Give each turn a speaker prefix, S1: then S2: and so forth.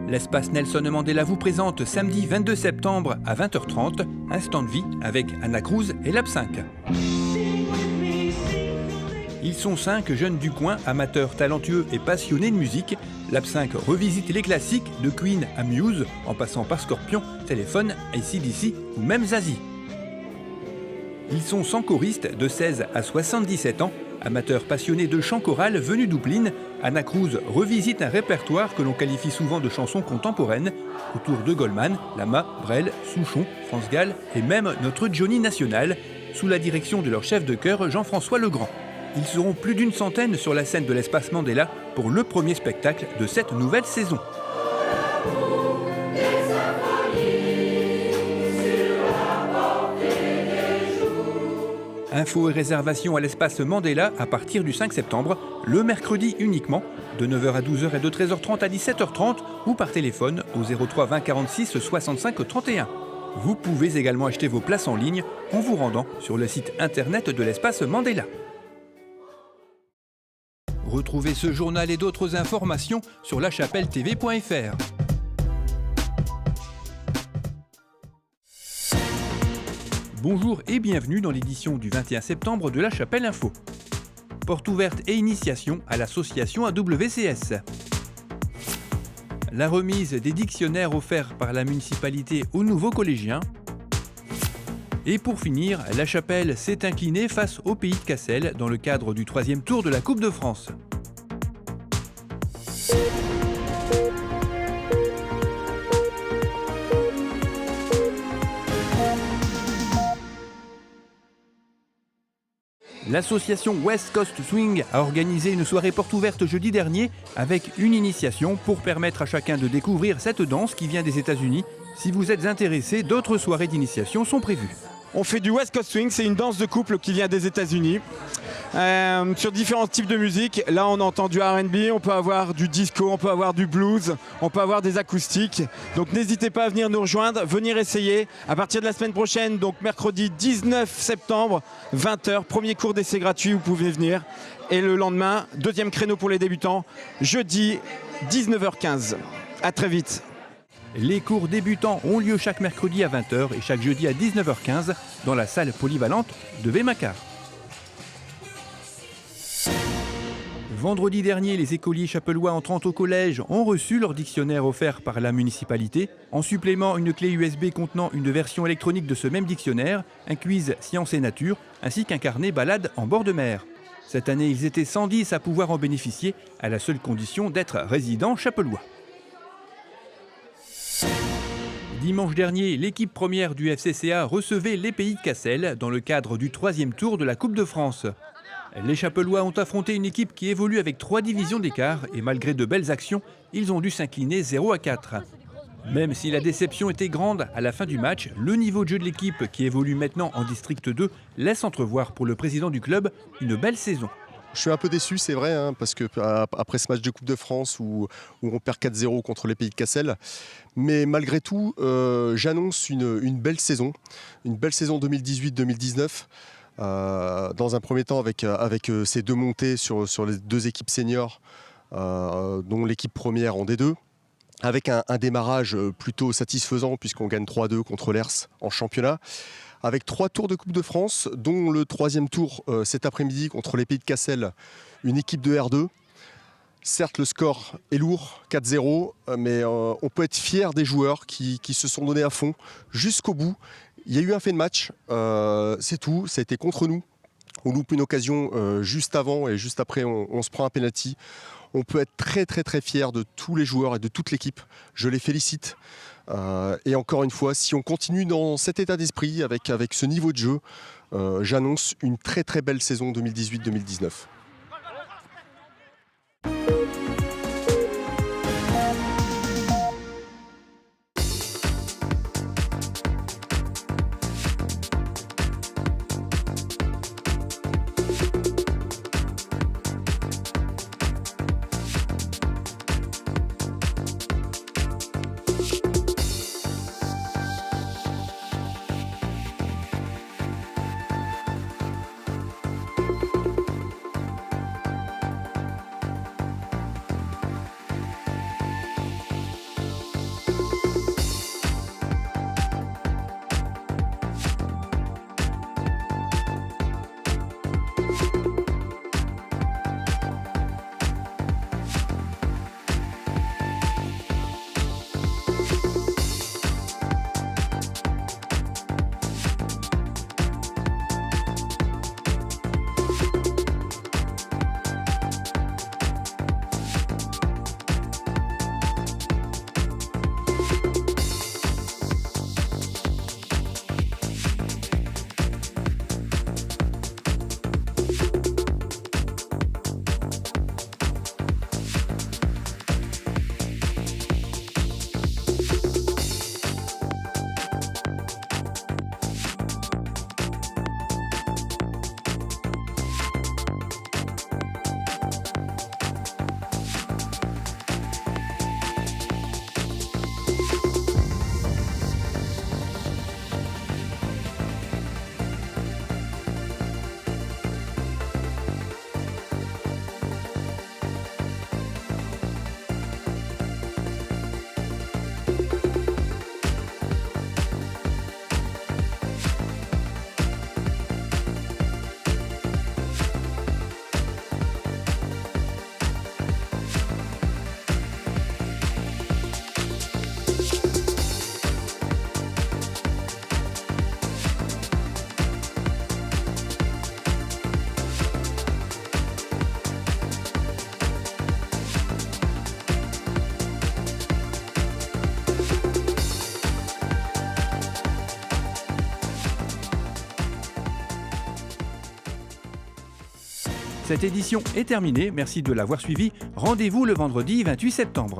S1: L'espace Nelson Mandela vous présente samedi 22 septembre à 20h30 Instant de vie avec Anna Cruz et l'Absinthe. Ils sont 5 jeunes du coin, amateurs talentueux et passionnés de musique. L'Absinthe revisite les classiques de Queen à Muse, en passant par Scorpion, Téléphone, AC/DC ou même Zazie. Ils sont 100 choristes de 16 à 77 ans, amateurs passionnés de chant choral venus d'Oupline. Anna Cruz revisite un répertoire que l'on qualifie souvent de chansons contemporaines, autour de Goldman, Lama, Brel, Souchon, France Gall et même notre Johnny national, sous la direction de leur chef de chœur Jean-François Legrand. Ils seront plus d'une centaine sur la scène de l'espace Mandela pour le premier spectacle de cette nouvelle saison. Infos et réservations à l'espace Mandela à partir du 5 septembre, le mercredi uniquement, de 9h à 12h et de 13h30 à 17h30 ou par téléphone au 03 20 46 65 31. Vous pouvez également acheter vos places en ligne en vous rendant sur le site internet de l'espace Mandela. Retrouvez ce journal et d'autres informations sur lachapelle-tv.fr. Bonjour et bienvenue dans l'édition du 21 septembre de La Chapelle Info. Porte ouverte et initiation à l'association AWCS. La remise des dictionnaires offerts par la municipalité aux nouveaux collégiens. Et pour finir, La Chapelle s'est inclinée face au Pays de Cassel dans le cadre du 3e tour de la Coupe de France. L'association West Coast Swing a organisé une soirée porte ouverte jeudi dernier avec une initiation pour permettre à chacun de découvrir cette danse qui vient des États-Unis. Si vous êtes intéressé, d'autres soirées d'initiation sont prévues.
S2: On fait du West Coast Swing, c'est une danse de couple qui vient des États-Unis. Sur différents types de musique. Là, on entend du R&B, on peut avoir du disco, on peut avoir du blues, on peut avoir des acoustiques. Donc n'hésitez pas à venir nous rejoindre, venir essayer. À partir de la semaine prochaine, donc mercredi 19 septembre, 20h, premier cours d'essai gratuit, vous pouvez venir. Et le lendemain, deuxième créneau pour les débutants, jeudi 19h15. À très vite.
S1: Les cours débutants ont lieu chaque mercredi à 20h et chaque jeudi à 19h15 dans la salle polyvalente de Vémacar. Vendredi dernier, les écoliers chapellois entrant au collège ont reçu leur dictionnaire offert par la municipalité. En supplément, une clé USB contenant une version électronique de ce même dictionnaire, un quiz sciences et nature, ainsi qu'un carnet balade en bord de mer. Cette année, ils étaient 110 à pouvoir en bénéficier, à la seule condition d'être résidents chapellois. Dimanche dernier, l'équipe première du FCCA recevait les Pays de Cassel dans le cadre du 3e tour de la Coupe de France. Les Chapellois ont affronté une équipe qui évolue avec 3 divisions d'écart et malgré de belles actions, ils ont dû s'incliner 0-4. Même si la déception était grande à la fin du match, le niveau de jeu de l'équipe qui évolue maintenant en District 2 laisse entrevoir pour le président du club une belle saison.
S3: Je suis un peu déçu, c'est vrai, parce que après ce match de Coupe de France où on perd 4-0 contre les Pays de Cassel, mais malgré tout, j'annonce une belle saison 2018-2019. Dans un premier temps avec ces 2 montées sur les 2 équipes seniors, dont l'équipe première en D2, avec un démarrage plutôt satisfaisant puisqu'on gagne 3-2 contre l'ERS en championnat, avec 3 tours de Coupe de France, dont le 3e tour cet après-midi contre les Pays de Cassel, une équipe de R2. Certes, le score est lourd, 4-0, mais on peut être fier des joueurs qui se sont donnés à fond jusqu'au bout. Il y a eu un fait de match, c'est tout, ça a été contre nous. On loupe une occasion juste avant et juste après on se prend un penalty. On peut être très très très fier de tous les joueurs et de toute l'équipe. Je les félicite. Et encore une fois, si on continue dans cet état d'esprit, avec ce niveau de jeu, j'annonce une très très belle saison 2018-2019.
S1: Cette édition est terminée, merci de l'avoir suivi. Rendez-vous le vendredi 28 septembre.